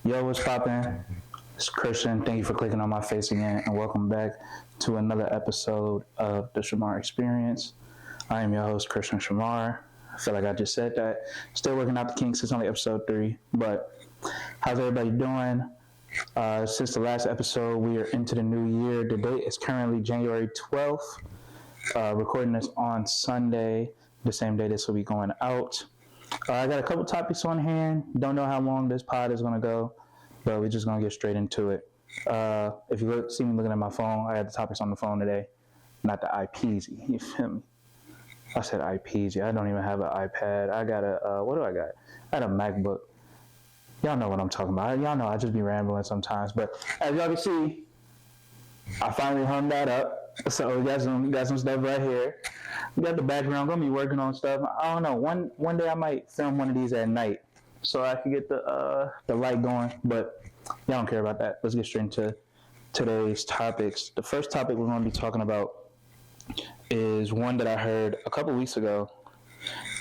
Yo, what's poppin'? It's Christian. Thank you for clicking on my face again, and welcome back to another episode of the Shamar Experience. I am your host, Christian Shamar. I feel like I just said that. Still working out the kinks. It's only episode 3, but how's everybody doing? Since the last episode, we are into the new year. The date is currently January 12th. Recording this on Sunday, the same day this will be going out. I got a couple topics on hand. Don't know how long this pod is going to go, but we're just going to get straight into it. If you see me looking at my phone, I had the topics on the phone today, not the iPeasy. You feel me? I said iPeasy. I don't even have an iPad. I got what do I got? I got a MacBook. Y'all know what I'm talking about. Y'all know I just be rambling sometimes. But as y'all can see, I finally hung that up. So we got some stuff right here. We got the background. Gonna be working on stuff. I don't know. One day I might film one of these at night, so I can get the light going. But y'all don't care about that. Let's get straight into today's topics. The first topic we're gonna be talking about is one that I heard a couple weeks ago,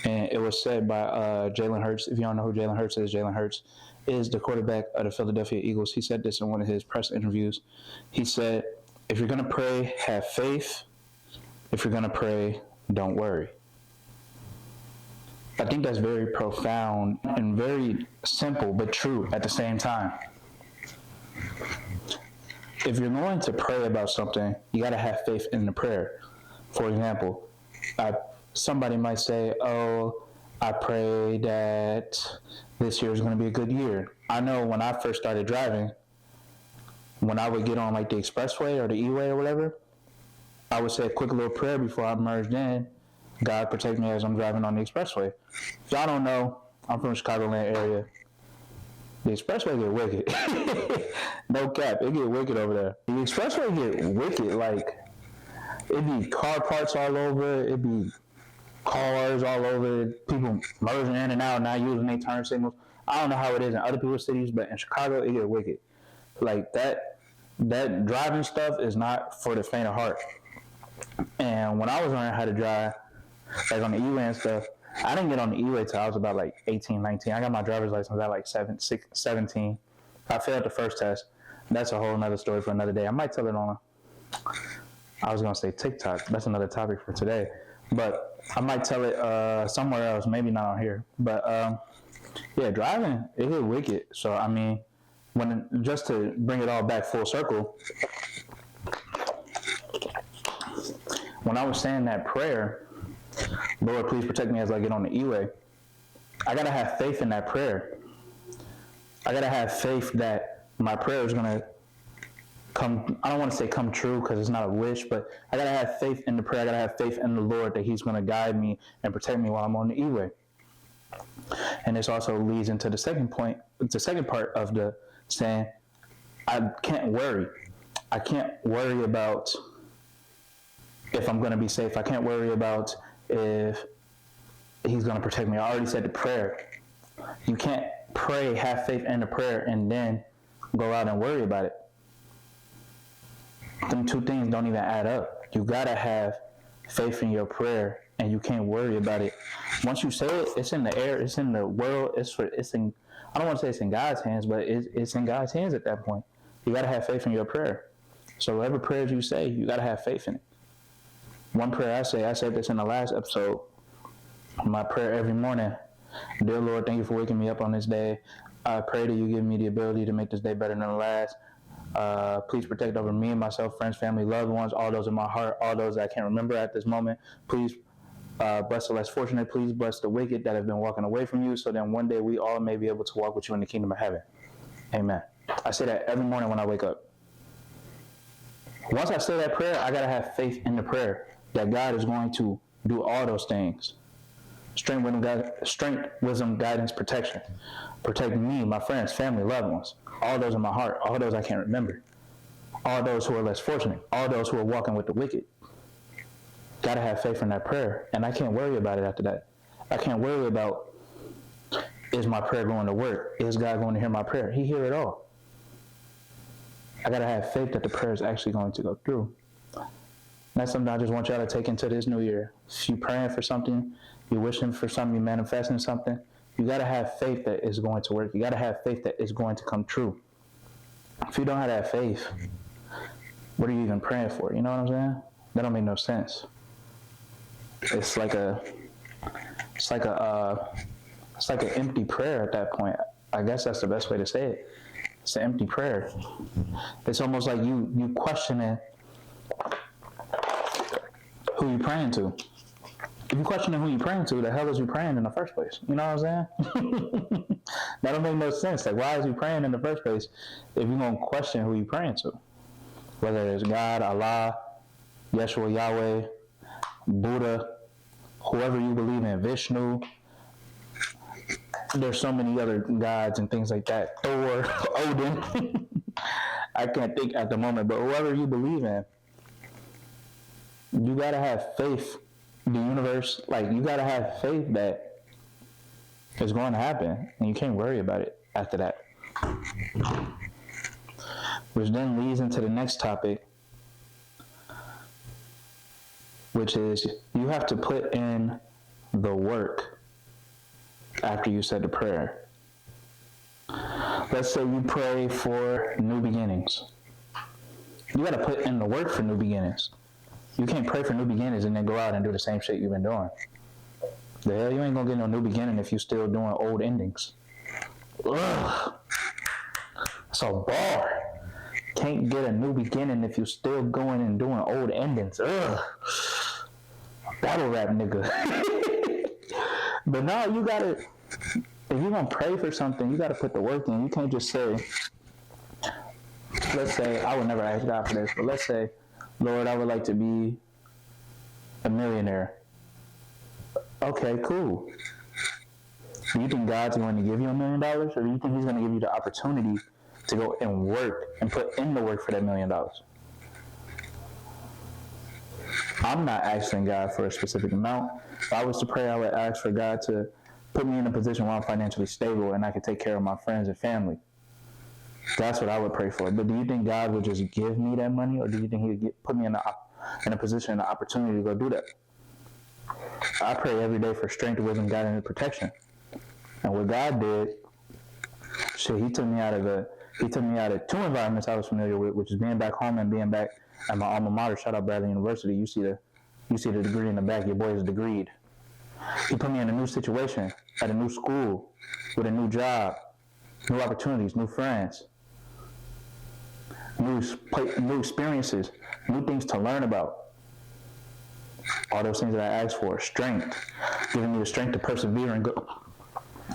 and it was said by Jalen Hurts. If you don't know who Jalen Hurts is the quarterback of the Philadelphia Eagles. He said this in one of his press interviews. He said, if you're going to pray, have faith. If you're going to pray, don't worry. I think that's very profound and very simple, but true at the same time. If you're going to pray about something, you got to have faith in the prayer. For example, somebody might say, oh, I pray that this year is going to be a good year. I know when I first started driving, when I would get on like the expressway or the E-way or whatever, I would say a quick little prayer before I merged in. God protect me as I'm driving on the expressway. If y'all don't know, I'm from the Chicagoland area. The expressway get wicked. No cap, it get wicked over there. The expressway get wicked, like, it be car parts all over, it be cars all over, people merging in and out, not using their turn signals. I don't know how it is in other people's cities, but in Chicago, it get wicked. Like, that driving stuff is not for the faint of heart. And when I was learning how to drive, like on the E-way and stuff, I didn't get on the E-way till I was about like 18, 19. I got my driver's license at like 17. I failed the first test. That's a whole nother story for another day. I might tell it on I was going to say TikTok. That's another topic for today. But I might tell it somewhere else, maybe not on here. But yeah, driving, it get wicked. So, I mean, just to bring it all back full circle, when I was saying that prayer, Lord, please protect me as I get on the E-way, I got to have faith in that prayer. I got to have faith that my prayer is going to come, I don't want to say come true because it's not a wish, but I got to have faith in the prayer. I got to have faith in the Lord that he's going to guide me and protect me while I'm on the E-way. And this also leads into the second point, the second part of the saying, I can't worry. I can't worry about if I'm going to be safe. I can't worry about if he's going to protect me. I already said the prayer. You can't pray, have faith in the prayer, and then go out and worry about it. Them two things don't even add up. You got to have faith in your prayer, and you can't worry about it. Once you say it, it's in the air, it's in the world, I don't want to say it's in God's hands, but it's in God's hands at that point. You got to have faith in your prayer. So whatever prayers you say, you got to have faith in it. One prayer I said this in the last episode, my prayer every morning, dear Lord, thank you for waking me up on this day. I pray that you give me the ability to make this day better than the last. Please protect over me and myself, friends, family, loved ones, all those in my heart, all those that I can't remember at this moment. Please bless the less fortunate. Please bless the wicked that have been walking away from you, so then one day we all may be able to walk with you in the kingdom of heaven. Amen. I say that every morning when I wake up. Once I say that prayer, I got to have faith in the prayer that God is going to do all those things. Strength, wisdom, guidance, protection. Protect me, my friends, family, loved ones. All those in my heart, all those I can't remember. All those who are less fortunate. All those who are walking with the wicked. Got to have faith in that prayer. And I can't worry about it after that. I can't worry about, is my prayer going to work? Is God going to hear my prayer? He hear it all. I got to have faith that the prayer is actually going to go through. That's something I just want y'all to take into this new year. If you're praying for something, you're wishing for something, you're manifesting something, You got to have faith that it's going to work. You got to have faith that it's going to come true. If you don't have that faith, what are you even praying for? You know what I'm saying? That don't make no sense. It's like an empty prayer at that point. I guess that's the best way to say it. It's an empty prayer. It's almost like you questioning who you praying to. If you questioning who you praying to, the hell is you praying in the first place? You know what I'm saying? That don't make no sense. Like, why is you praying in the first place if you're going to question who you praying to? Whether it's God, Allah, Yeshua, Yahweh, Buddha, whoever you believe in, Vishnu. There's so many other gods and things like that. Thor, Odin. I can't think at the moment, but whoever you believe in, you gotta have faith. The universe, like, you gotta have faith that it's going to happen, and you can't worry about it after that. Which then leads into the next topic, which is you have to put in the work after you said the prayer. Let's say you pray for new beginnings. You got to put in the work for new beginnings. You can't pray for new beginnings and then go out and do the same shit you've been doing. The hell, you ain't gonna get no new beginning if you're still doing old endings. Ugh. That's a bar. Can't get a new beginning if you're still going and doing old endings. Ugh. Battle rap nigga. But no, you gotta, if you're gonna pray for something, you gotta put the work in. You can't just say, let's say, I would never ask God for this, but let's say, Lord, I would like to be a millionaire. Okay, cool. Do you think God's going to give you $1 million, or do you think he's going to give you the opportunity to go and work and put in the work for that $1 million? I'm not asking God for a specific amount. If I was to pray, I would ask for God to put me in a position where I'm financially stable and I can take care of my friends and family. That's what I would pray for. But do you think God would just give me that money, or do you think he would put me in a position, an opportunity to go do that? I pray every day for strength, wisdom, guidance, and protection. And what God did, shit, he took me out of two environments I was familiar with, which is being back home and being back at my alma mater. Shout out Bradley University. You see the degree in the back. Your boy is degreed. He put me in a new situation, at a new school, with a new job, new opportunities, new friends, new experiences, new things to learn about. All those things that I asked for. Strength, giving me the strength to persevere and go.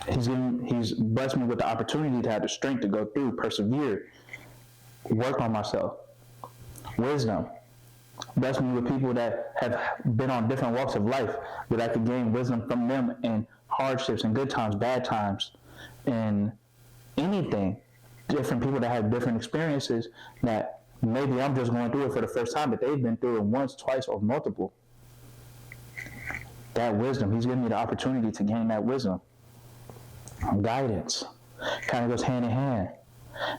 He's blessed me with the opportunity to have the strength to go through, persevere, work on myself. Wisdom, blessed me with people that have been on different walks of life, that I could gain wisdom from them in hardships and good times, bad times, and anything. Different people that have different experiences that maybe I'm just going through it for the first time, but they've been through it once, twice, or multiple. That wisdom, he's given me the opportunity to gain that wisdom. Guidance kind of goes hand in hand.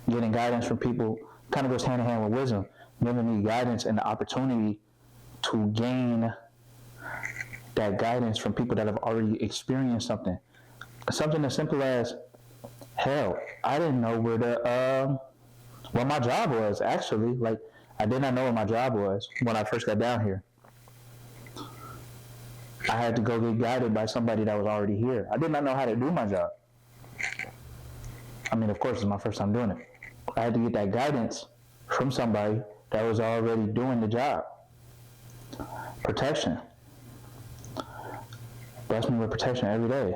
Getting guidance from people kind of goes hand in hand with wisdom. Giving me guidance and the opportunity to gain that guidance from people that have already experienced something. Something as simple as, hell, I didn't know what my job was, actually. Like, I did not know what my job was when I first got down here. I had to go get guided by somebody that was already here. I did not know how to do my job. I mean, of course, it's my first time doing it. I had to get that guidance from somebody that was already doing the job. Protection. Bless me with protection every day.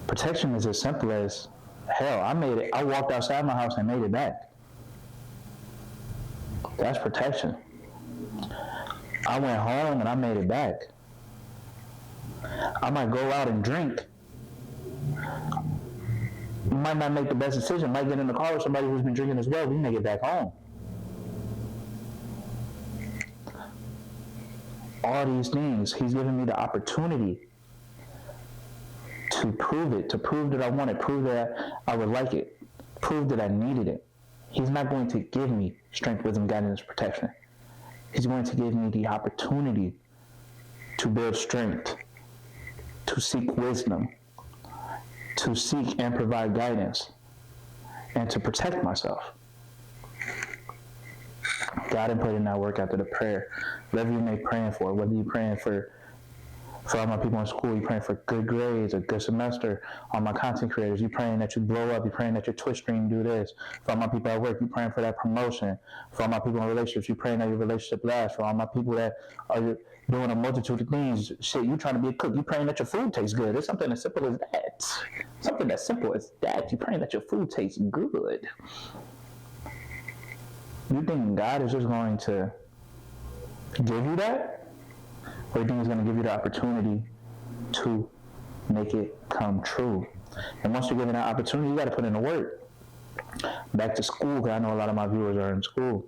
Protection is as simple as, hell, I made it. I walked outside my house and made it back. That's protection. I went home and I made it back. I might go out and drink. Might not make the best decision. Might get in the car with somebody who's been drinking as well. We may get back home. All these things, he's given me the opportunity to prove it, to prove that I want it, prove that I would like it, prove that I needed it. He's not going to give me strength, wisdom, guidance, protection. He's going to give me the opportunity to build strength, to seek wisdom, to seek and provide guidance and to protect myself. God didn't put in that work after the prayer. Whatever you may be praying for, whether you're praying for all my people in school, you're praying for good grades, a good semester, all my content creators, you're praying that you blow up, you're praying that your Twitch stream do this. For all my people at work, you're praying for that promotion. For all my people in relationships, you're praying that your relationship lasts. For all my people that are doing a multitude of things, shit, you're trying to be a cook, you're praying that your food tastes good. It's something as simple as that. Something as simple as that. You're praying that your food tastes good. You think God is just going to give you that? Or you think He's going to give you the opportunity to make it come true? And once you're given that opportunity, you got to put in the work. Back to school, because I know a lot of my viewers are in school.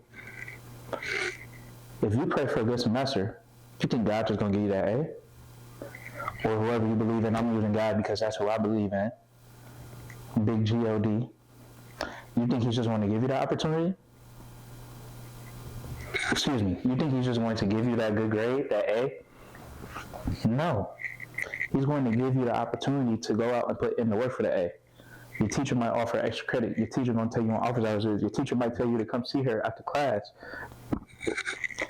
If you pray for a good semester, you think God's just going to give you that A? Or whoever you believe in, I'm using God because that's who I believe in. Big G-O-D. You think He's just going to give you that opportunity? Excuse me. You think He's just going to give you that good grade, that A? No. He's going to give you the opportunity to go out and put in the work for the A. Your teacher might offer extra credit. Your teacher going to tell you on office hours. Your teacher might tell you to come see her after class. He's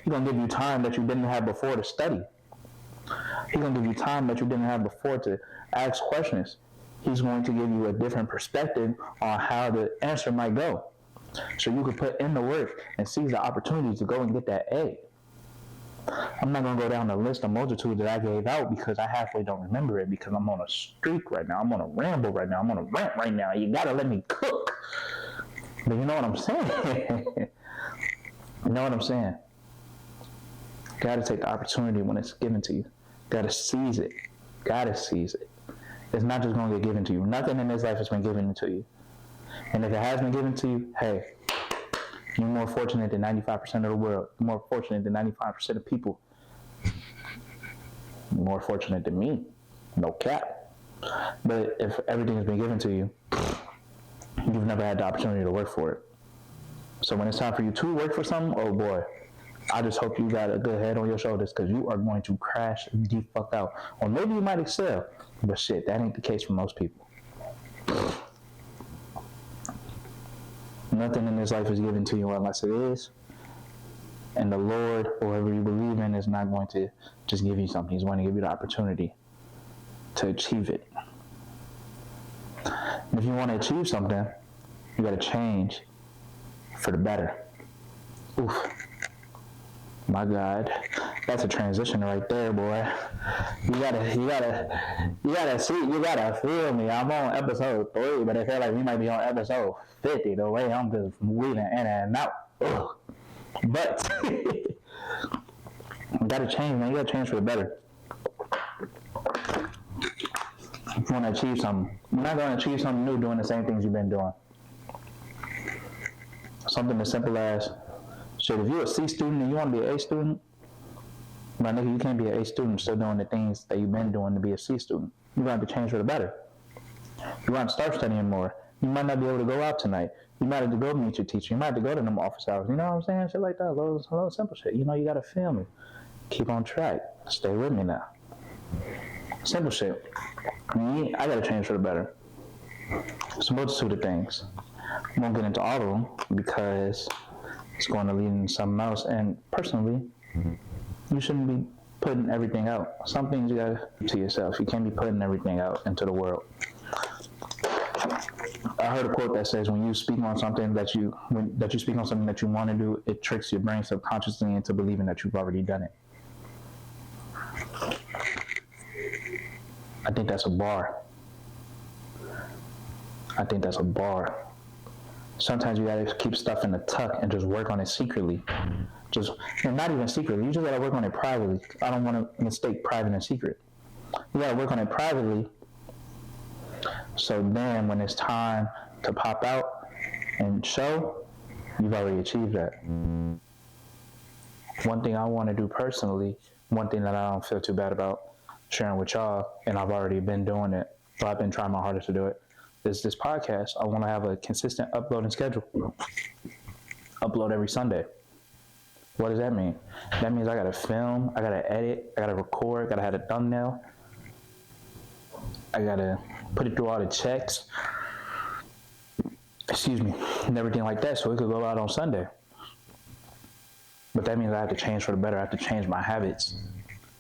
going to give you time that you didn't have before to study. He's going to give you time that you didn't have before to ask questions. He's going to give you a different perspective on how the answer might go. So you can put in the work and seize the opportunity to go and get that A. I'm not going to go down the list of multitude that I gave out because I halfway don't remember it because I'm on a streak right now. I'm on a ramble right now. I'm on a rant right now. You got to let me cook. But you know what I'm saying? You know what I'm saying? Got to take the opportunity when it's given to you. Got to seize it. Got to seize it. It's not just going to get given to you. Nothing in this life has been given to you. And if it has been given to you, hey, you're more fortunate than 95% of the world. You're more fortunate than 95% of people. You're more fortunate than me. No cap. But if everything has been given to you, you've never had the opportunity to work for it. So when it's time for you to work for something, oh boy, I just hope you got a good head on your shoulders because you are going to crash the fuck out. Or maybe you might excel, but shit, that ain't the case for most people. Nothing in this life is given to you unless it is. And the Lord, or whoever you believe in, is not going to just give you something. He's going to give you the opportunity to achieve it. And if you want to achieve something, you got to change for the better. Oof. My God, that's a transition right there, boy. You gotta feel me. I'm on episode 3, but I feel like we might be on episode 50. The way I'm just weaving in and out. Ugh. But you gotta change, man. You gotta change for the better. If you want to achieve something, you're not going to achieve something new doing the same things you've been doing. Something as simple as, shit, if you're a C student and you want to be an A student, my nigga, you can't be an A student still doing the things that you've been doing to be a C student. You're going to have to change for the better. You want to start studying more. You might not be able to go out tonight. You might have to go meet your teacher. You might have to go to them office hours. You know what I'm saying? Shit like that. A little simple shit. You know, you got to feel me. Keep on track. Stay with me now. Simple shit. Me, I got to change for the better. It's a multitude of things. I won't get into all of them because it's going to lead into something else. And personally, you shouldn't be putting everything out. Some things you got to yourself. You can't be putting everything out into the world. I heard a quote that says, when you speak on something that you want to do, it tricks your brain subconsciously into believing that you've already done it. I think that's a bar. Sometimes you gotta keep stuff in the tuck and just work on it secretly. Not even secretly, you just gotta work on it privately. I don't wanna mistake private and secret. You gotta work on it privately, so then when it's time to pop out and show, you've already achieved that. One thing I wanna do personally, one thing that I don't feel too bad about sharing with y'all, and I've already been doing it, but I've been trying my hardest to do it, is this podcast. I want to have a consistent uploading schedule. Upload every Sunday. What does that mean? That means I got to film, I got to edit, I got to record, I got to have a thumbnail. I got to put it through all the checks, and everything like that, so it could go out on Sunday. But that means I have to change for the better. I have to change my habits.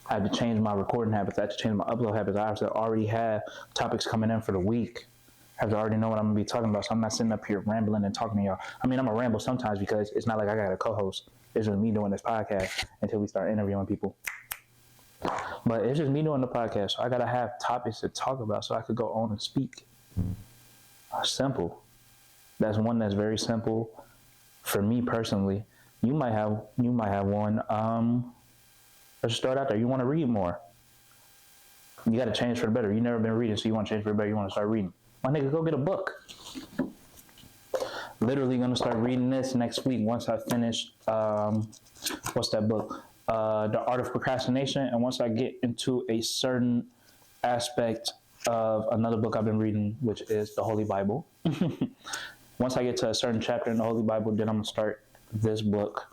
I have to change my recording habits. I have to change my upload habits. I have to already have topics coming in for the week. I have to already know what I'm going to be talking about, so I'm not sitting up here rambling and talking to y'all. I mean, I'm going to ramble sometimes because it's not like I got a co-host. It's just me doing this podcast until we start interviewing people. But it's just me doing the podcast, so I got to have topics to talk about so I could go on and speak. Simple. That's one that's very simple for me personally. You might have one. Let's start out there. You want to read more. You got to change for the better. You've never been reading, so you want to change for the better. You want to start reading. My nigga, go get a book. Literally going to start reading this next week once I finish, what's that book? The Art of Procrastination. And once I get into a certain aspect of another book I've been reading, which is the Holy Bible. Once I get to a certain chapter in the Holy Bible, then I'm going to start this book.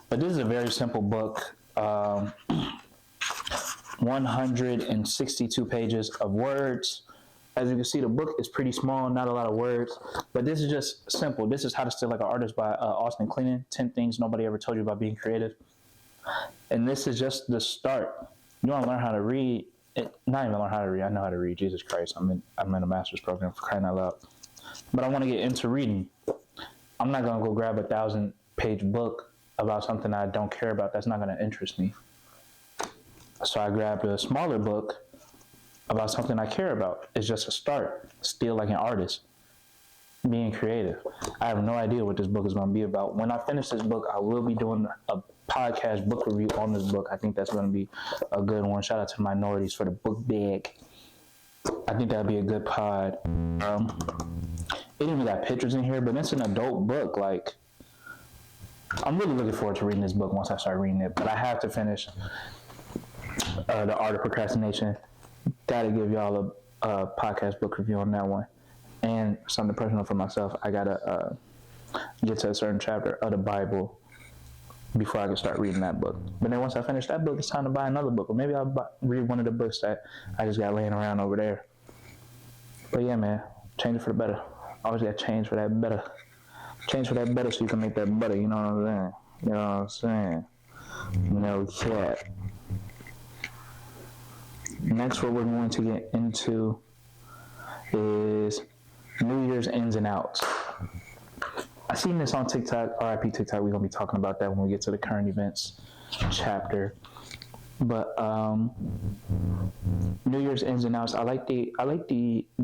But this is a very simple book. 162 pages of words. As you can see, the book is pretty small, not a lot of words, but this is just simple. This is How to Steal Like an Artist by Austin Kleon, 10 Things Nobody Ever Told You About Being Creative. And this is just the start. You want to learn how to read, not even learn how to read, I know how to read, Jesus Christ, I'm in a master's program, for crying out loud. But I want to get into reading. I'm not going to go grab a 1,000-page book about something I don't care about. That's not going to interest me. So I grabbed a smaller book about something I care about. It's just a start. Steal like an artist. Being creative. I have no idea what this book is going to be about. When I finish this book, I will be doing a podcast book review on this book. I think that's going to be a good one. Shout out to the minorities for the book bag. I think that'd be a good pod. It even got pictures in here, but it's an adult book. Like, I'm really looking forward to reading this book once I start reading it. But I have to finish The Art of Procrastination. Gotta give y'all a podcast book review on that one. And something personal for myself. I gotta get to a certain chapter of the Bible before I can start reading that book. But then once I finish that book, it's time to buy another book. Or maybe I'll read one of the books that I just got laying around over there. But yeah, man, change it for the better. Always got to change for that better. Change for that better so you can make that better. You know what I'm saying? You know what I'm saying? No cap. Next, what we're going to get into is New Year's ins and outs. I seen this on TikTok, RIP TikTok. We're going to be talking about that when we get to the current events chapter. But New Year's ins and outs, I like the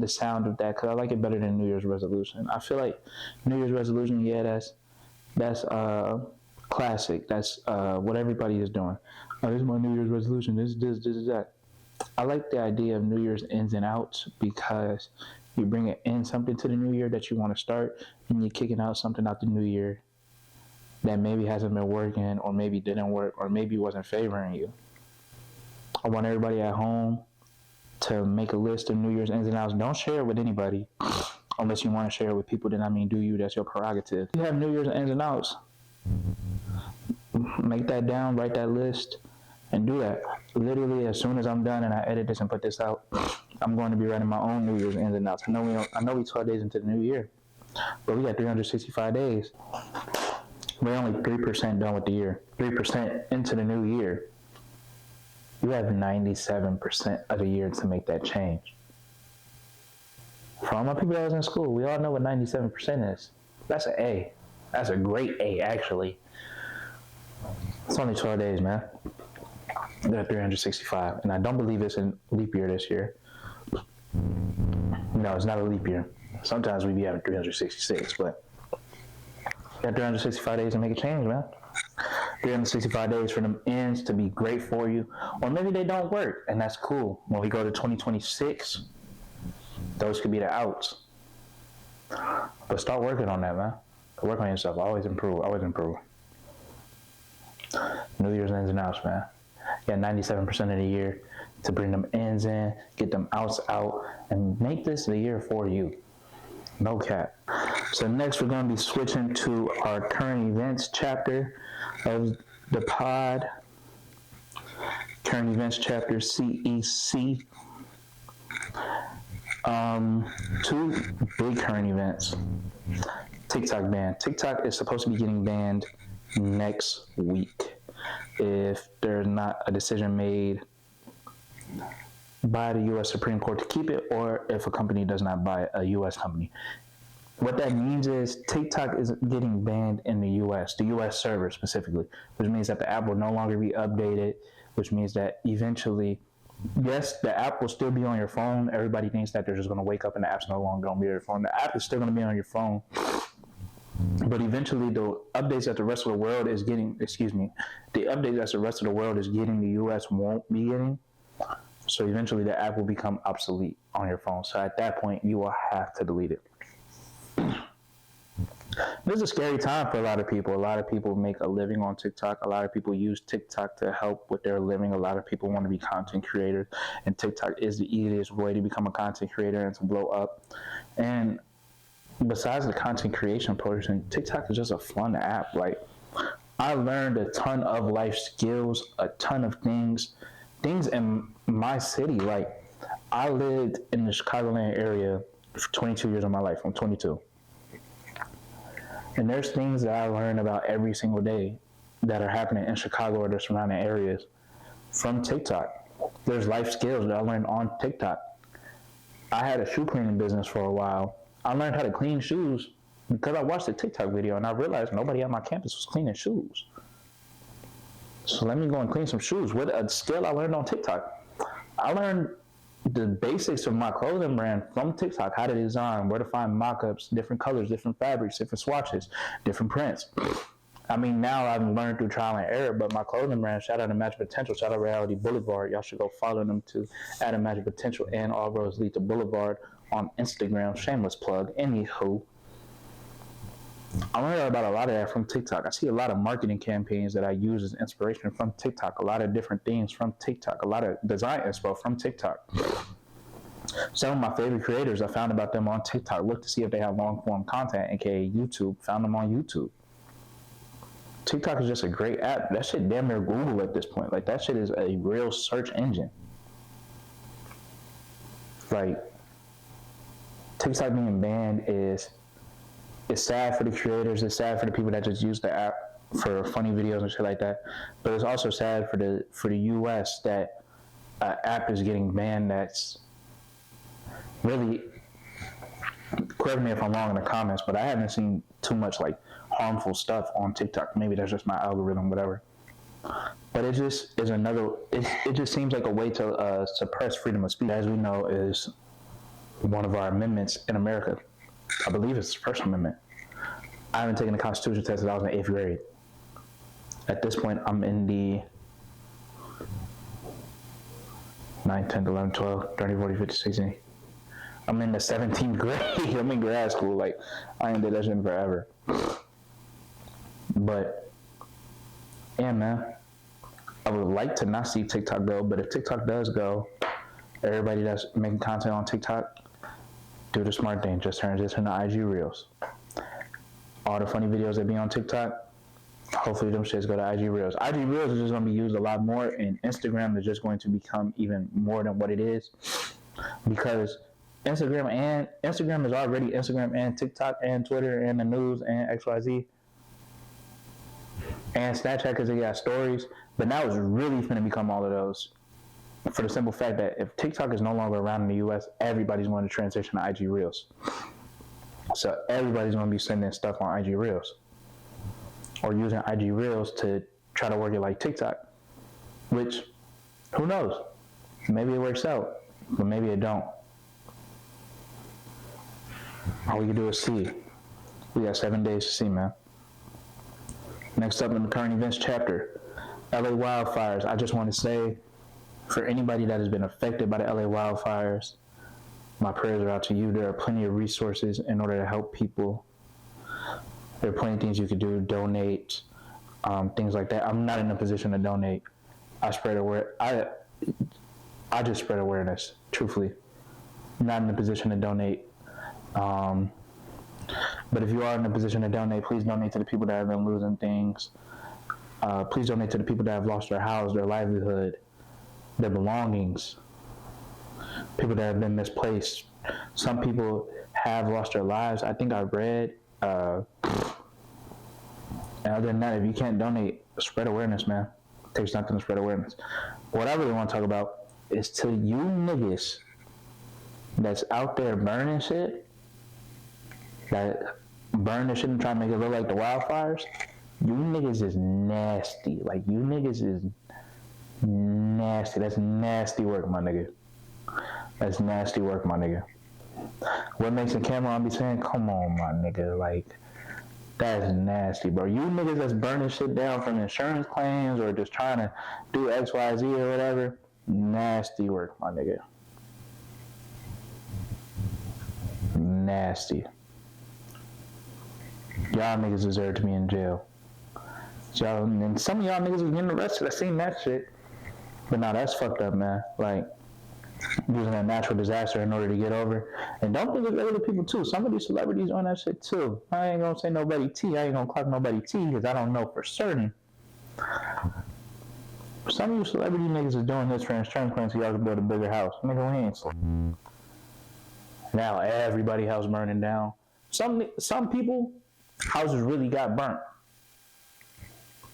sound of that because I like it better than New Year's resolution. I feel like New Year's resolution, yeah, that's classic. That's what everybody is doing. Oh, this is my New Year's resolution. This is that. I like the idea of New Year's ins and outs because you bring in something to the new year that you want to start, and you're kicking out something out the new year that maybe hasn't been working, or maybe didn't work, or maybe wasn't favoring you. I want everybody at home to make a list of New Year's ins and outs. Don't share it with anybody unless you want to share it with people. Then, I mean, do you? That's your prerogative. You have New Year's ins and outs. Make that down, write that list, and do that. Literally, as soon as I'm done and I edit this and put this out, I'm going to be writing my own New Year's ins and outs. I know we 12 days into the new year, but we got 365 days. We're only 3% done with the year. 3% into the new year. You have 97% of the year to make that change. For all my people that was in school, we all know what 97% is. That's an A. That's a great A, actually. It's only 12 days, man. They're 365, and I don't believe it's a leap year this year. No, it's not a leap year. Sometimes we be having 366, but you got 365 days to make a change, man. 365 days for them ends to be great for you, or maybe they don't work, and that's cool. When we go to 2026, those could be the outs. But start working on that, man. Work on yourself. Always improve. Always improve. New Year's ins and outs, man. You got 97% of the year to bring them ends in, get them outs out, and make this the year for you. No cap. So next we're going to be switching to our current events chapter of the pod. Current events chapter, CEC. Two big current events. TikTok ban. TikTok is supposed to be getting banned next week if there's not a decision made by the U.S. Supreme Court to keep it, or if a company does not buy it, a U.S. company. What that means is TikTok is getting banned in the U.S., the U.S. server specifically, which means that the app will no longer be updated, which means that eventually, yes, the app will still be on your phone. Everybody thinks that they're just going to wake up and the app's no longer going to be on your phone. The app is still going to be on your phone. But eventually, the updates that the rest of the world is getting, the updates that the rest of the world is getting, the U.S. won't be getting. So eventually, the app will become obsolete on your phone. So at that point, you will have to delete it. This is a scary time for a lot of people. A lot of people make a living on TikTok. A lot of people use TikTok to help with their living. A lot of people want to be content creators, and TikTok is the easiest way to become a content creator and to blow up. And besides the content creation portion, TikTok is just a fun app. Like, I learned a ton of life skills, a ton of things in my city. Like, I lived in the Chicagoland area for 22 years of my life. I'm 22. And there's things that I learn about every single day that are happening in Chicago or the surrounding areas from TikTok. There's life skills that I learned on TikTok. I had a shoe cleaning business for a while. I learned how to clean shoes because I watched a TikTok video and I realized nobody at my campus was cleaning shoes. So let me go and clean some shoes with a skill I learned on TikTok. I learned the basics of my clothing brand from TikTok, how to design, where to find mock-ups, different colors, different fabrics, different swatches, different prints. I mean, now I've learned through trial and error, but my clothing brand, shout out to Magic Potential, shout out Reality Boulevard. Y'all should go follow them too, at Magic Potential and All Roads Lead to Boulevard on Instagram. Shameless plug. Anywho, I learned about a lot of that from TikTok. I see a lot of marketing campaigns that I use as inspiration from TikTok, a lot of different things from TikTok, a lot of design inspo from TikTok. Some of my favorite creators, I found about them on TikTok. Look to see if they have long-form content, aka YouTube. Found them on YouTube. TikTok is just a great app. That shit damn near Google at this point. Like, that shit is a real search engine. Like, TikTok being banned is, it's sad for the creators. It's sad for the people that just use the app for funny videos and shit like that. But it's also sad for the U.S. that an app is getting banned that's really, correct me if I'm wrong in the comments, but I haven't seen too much like harmful stuff on TikTok. Maybe that's just my algorithm, whatever. But it just is it just seems like a way to suppress freedom of speech. As we know, is one of our amendments in America. I believe it's the First Amendment. I haven't taken the Constitution test since I was in 8th grade. At this point, I'm in the 9, 10, 11, 12, 13, 14, 15, 16. I'm in the 17th grade. I'm in grad school. Like, I ain't did that shit in forever. But, yeah, man. I would like to not see TikTok go, but if TikTok does go, everybody that's making content on TikTok, do the smart thing. Just transition to IG Reels. All the funny videos that be on TikTok, hopefully them shits go to IG Reels. IG Reels is just going to be used a lot more, and Instagram is just going to become even more than what it is, because Instagram is already Instagram and TikTok and Twitter and the news and XYZ and Snapchat because they got stories. But now it's really going to become all of those, for the simple fact that if TikTok is no longer around in the US, everybody's going to transition to IG Reels. So everybody's going to be sending stuff on IG Reels or using IG Reels to try to work it like TikTok, which, who knows? Maybe it works out, but maybe it don't. All we can do is see. We got 7 days to see, man. Next up in the current events chapter, LA wildfires. I just want to say, for anybody that has been affected by the LA wildfires, my prayers are out to you. There are plenty of resources in order to help people. There are plenty of things you could do, donate, things like that. I'm not in a position to donate. I just spread awareness, truthfully. I'm not in a position to donate. But if you are in a position to donate, please donate to the people that have been losing things. Please donate to the people that have lost their house, their livelihood, their belongings, people that have been misplaced, Some people have lost their lives. I think I read, and other than that, if you can't donate, spread awareness, man. It takes nothing to spread awareness. What I really want to talk about is to you niggas that's out there burning shit, that burn the shit and try to make it look like the wildfires. You niggas is nasty. Like, you niggas is nasty. That's nasty work, my nigga. That's nasty work, my nigga. What makes a camera on be saying, come on, my nigga, like, that's nasty, bro. You niggas that's burning shit down from insurance claims or just trying to do X, Y, Z or whatever, nasty work, my nigga. Nasty. Y'all niggas deserve to be in jail. Y'all, and some of y'all niggas was getting arrested. I seen that shit. But nah, that's fucked up, man. Like, using a natural disaster in order to get over. And don't think of other people too. Some of these celebrities on that shit too. I ain't gonna say nobody T. I ain't gonna clock nobody T because I don't know for certain. Some of you celebrity niggas is doing this for insurance claims so y'all can build a bigger house. Nigga, we ain't. Now everybody house burning down. Some people houses really got burnt.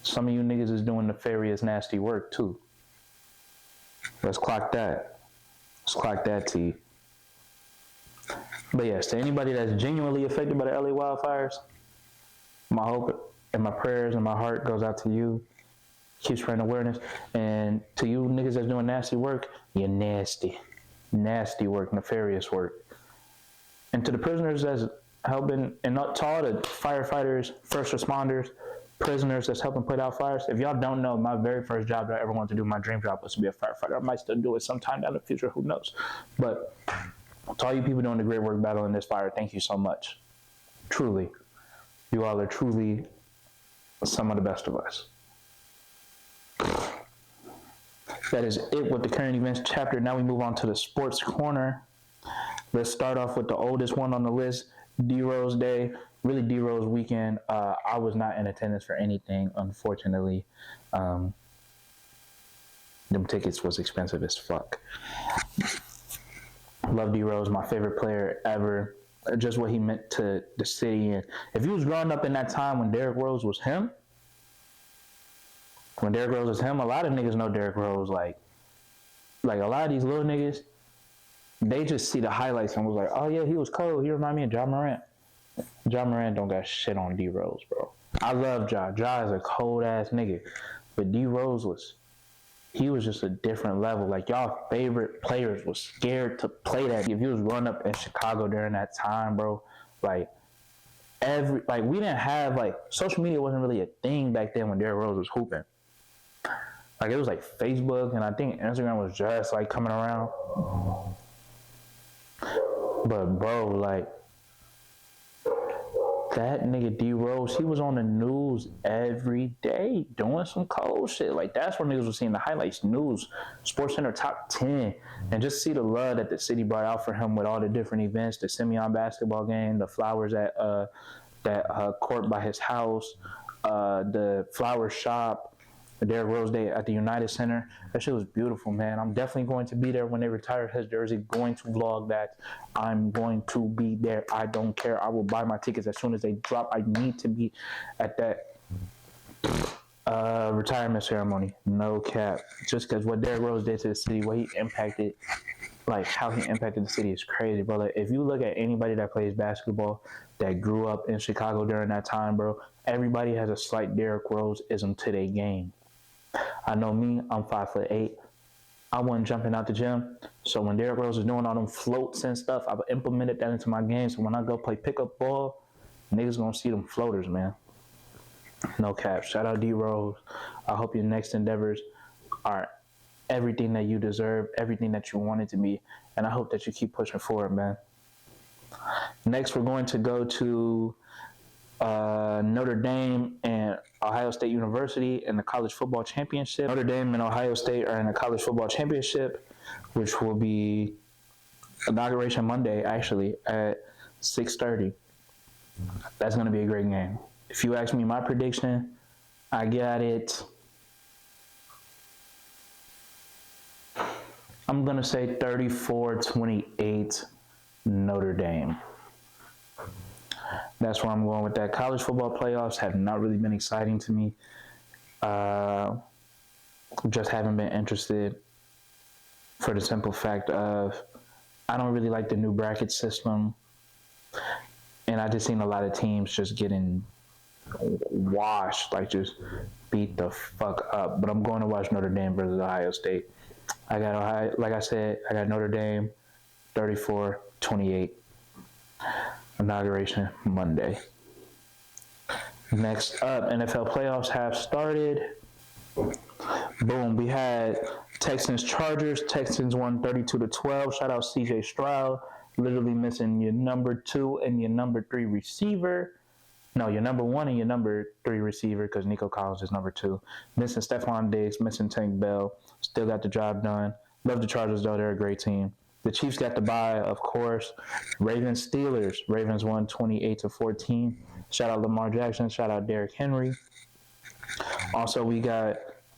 Some of you niggas is doing nefarious, nasty work too. Let's clock that. Let's clock that T. But yes, to anybody that's genuinely affected by the LA wildfires, my hope and my prayers and my heart goes out to you. Keep spreading awareness. And to you niggas that's doing nasty work, you're nasty. Nasty work, nefarious work. And to the prisoners that's helping, and to all the firefighters, first responders, prisoners that's helping put out fires. If y'all don't know, my very first job that I ever wanted to do, my dream job was to be a firefighter. I might still do it sometime down in the future, who knows. But to all you people doing the great work battling this fire, thank you so much. Truly. You all are truly some of the best of us. That is it with the current events chapter. Now we move on to the sports corner. Let's start off with the oldest one on the list, D-Rose Day. Really, D-Rose weekend. I was not in attendance for anything, unfortunately. Them tickets was expensive as fuck. Love D-Rose, my favorite player ever. Just what he meant to the city. And if you was growing up in that time when Derrick Rose was him, a lot of niggas know Derrick Rose. Like a lot of these little niggas, they just see the highlights and was like, oh yeah, he was cold. He remind me of Ja Morant. Ja Morant don't got shit on D-Rose, bro. I love Ja. Ja is a cold ass nigga. But D-Rose was just a different level. Like, y'all favorite players was scared to play that. If you was growing up in Chicago during that time, bro, we didn't have, social media wasn't really a thing back then when Derrick Rose was hooping. Like, it was like Facebook, and I think Instagram was just coming around. But bro, that nigga D-Rose, he was on the news every day doing some cold shit. That's where niggas was seeing the highlights, news, SportsCenter top 10, and just see the love that the city brought out for him with all the different events, the Simeon basketball game, the flowers at that court by his house, the flower shop, the Derrick Rose Day at the United Center. That shit was beautiful, man. I'm definitely going to be there when they retire his jersey. Going to vlog that. I'm going to be there. I don't care. I will buy my tickets as soon as they drop. I need to be at that retirement ceremony. No cap. Just because what Derrick Rose did to the city, what he impacted, how he impacted the city is crazy, bro. If you look at anybody that plays basketball that grew up in Chicago during that time, bro, everybody has a slight Derrick Rose-ism to their game. I know me, I'm 5'8". I wasn't jumping out the gym. So when Derrick Rose was doing all them floats and stuff, I've implemented that into my game. So when I go play pickup ball, niggas gonna see them floaters, man. No cap. Shout out D-Rose. I hope your next endeavors are everything that you deserve, everything that you want it to be. And I hope that you keep pushing forward, man. Next, we're going to go to Notre Dame and Ohio State University in the college football championship. Notre Dame and Ohio State are in the college football championship, which will be inauguration Monday, actually, at 6:30. That's going to be a great game. If you ask me my prediction, I got it. I'm going to say 34-28 Notre Dame. That's where I'm going with that. College football playoffs have not really been exciting to me. Just haven't been interested for the simple fact of I don't really like the new bracket system. And I just seen a lot of teams just getting washed, like just beat the fuck up. But I'm going to watch Notre Dame versus Ohio State. I got Ohio, like I said, I got Notre Dame 34-28. Inauguration Monday. Next up, NFL playoffs have started. Boom, we had Texans Chargers. Texans won 32-12. Shout out CJ Stroud, literally missing your number 2 and your number 3 receiver. No, your number 1 and your number 3 receiver, because Nico Collins is number 2. Missing Stephon Diggs, missing Tank Bell. Still got the job done. Love the Chargers, though. They're a great team. The Chiefs got the bye, of course. Ravens Steelers. Ravens won 28-14. Shout out Lamar Jackson. Shout out Derrick Henry. Also, we got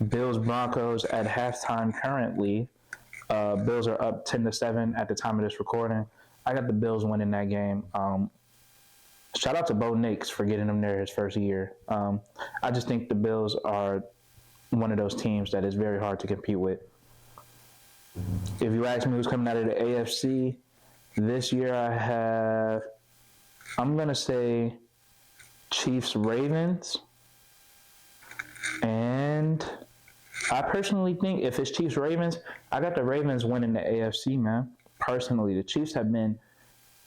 Bills Broncos at halftime currently. Bills are up 10-7 at the time of this recording. I got the Bills winning that game. Shout out to Bo Nix for getting him there his first year. I just think the Bills are one of those teams that is very hard to compete with. If you ask me who's coming out of the AFC, this year I'm going to say Chiefs-Ravens. And I personally think if it's Chiefs-Ravens, I got the Ravens winning the AFC, man. Personally, the Chiefs have been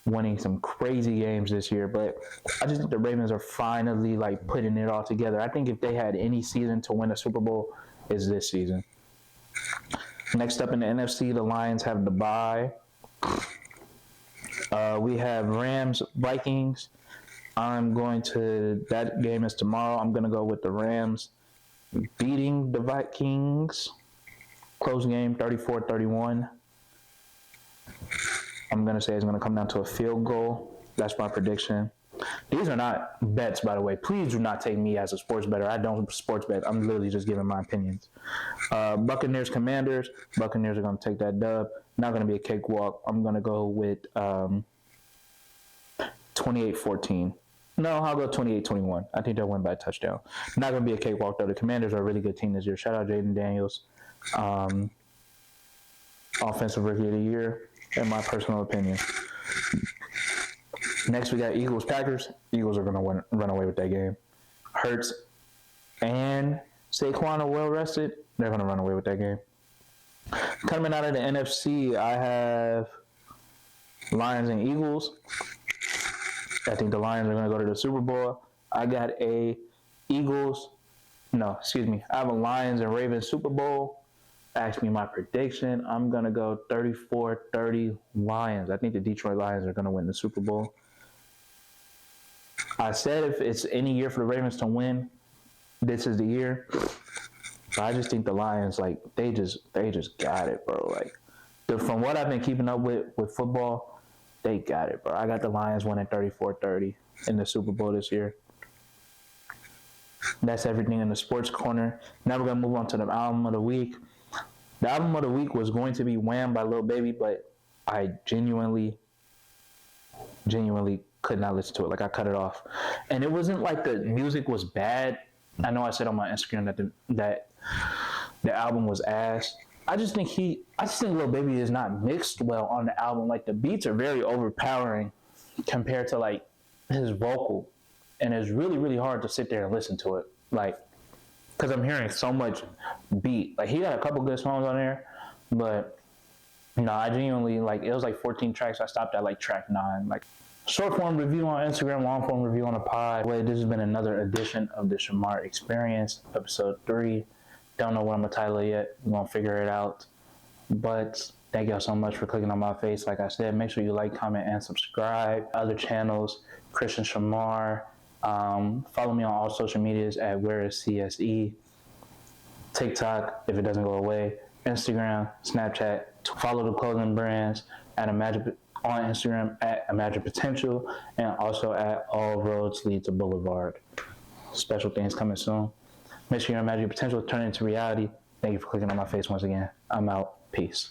winning some crazy games this year, but I just think the Ravens are finally like putting it all together. I think if they had any season to win a Super Bowl, it's this season. Next up in the NFC, the Lions have the bye. We have Rams, Vikings. That game is tomorrow. I'm going to go with the Rams beating the Vikings. Close game, 34-31. I'm going to say it's going to come down to a field goal. That's my prediction. These are not bets, by the way. Please do not take me as a sports bettor. I don't sports bet. I'm literally just giving my opinions. Buccaneers, Commanders. Buccaneers are going to take that dub. Not going to be a cakewalk. I'm going to go with 28-14. No, I'll go 28-21. I think they'll win by a touchdown. Not going to be a cakewalk, though. The Commanders are a really good team this year. Shout out Jaden Daniels. Offensive Rookie of the Year, in my personal opinion. Next, we got Eagles-Packers. Eagles are going to run away with that game. Hurts and Saquon are well rested. They're going to run away with that game. Coming out of the NFC, I have Lions and Eagles. I think the Lions are going to go to the Super Bowl. I got I have a Lions and Ravens Super Bowl. Ask me my prediction. I'm going to go 34-30 Lions. I think the Detroit Lions are going to win the Super Bowl. I said if it's any year for the Ravens to win, this is the year. But I just think the Lions, like, they just got it, bro. Like, from what I've been keeping up with football, they got it, bro. I got the Lions winning 34-30 in the Super Bowl this year. That's everything in the sports corner. Now we're going to move on to the album of the week. The album of the week was going to be Wham by Lil Baby, but I genuinely could not listen to it. Like, I cut it off. And it wasn't like the music was bad. I know I said on my Instagram that the album was ass. I just think Lil Baby is not mixed well on the album. Like, the beats are very overpowering compared to, like, his vocal. And it's really, really hard to sit there and listen to it. Like, because I'm hearing so much beat. Like, he got a couple good songs on there, but no, I genuinely, like, it was like 14 tracks. I stopped at like track 9. Like, short form review on Instagram, long form review on the pod. Wait, this has been another edition of the Shamar Experience, episode 3. Don't know what I'm gonna title it yet. We're gonna figure it out. But thank y'all so much for clicking on my face. Like I said, make sure you like, comment, and subscribe. Other channels, Christian Shamar. Follow me on all social medias at whereiscse. TikTok, if it doesn't go away. Instagram, Snapchat. Follow the clothing brands at on Instagram at Imagine Potential, and also at All Roads Lead to Boulevard. Special things coming soon. Make sure your Imagine Potential turn into reality. Thank you for clicking on my face once again. I'm out. Peace.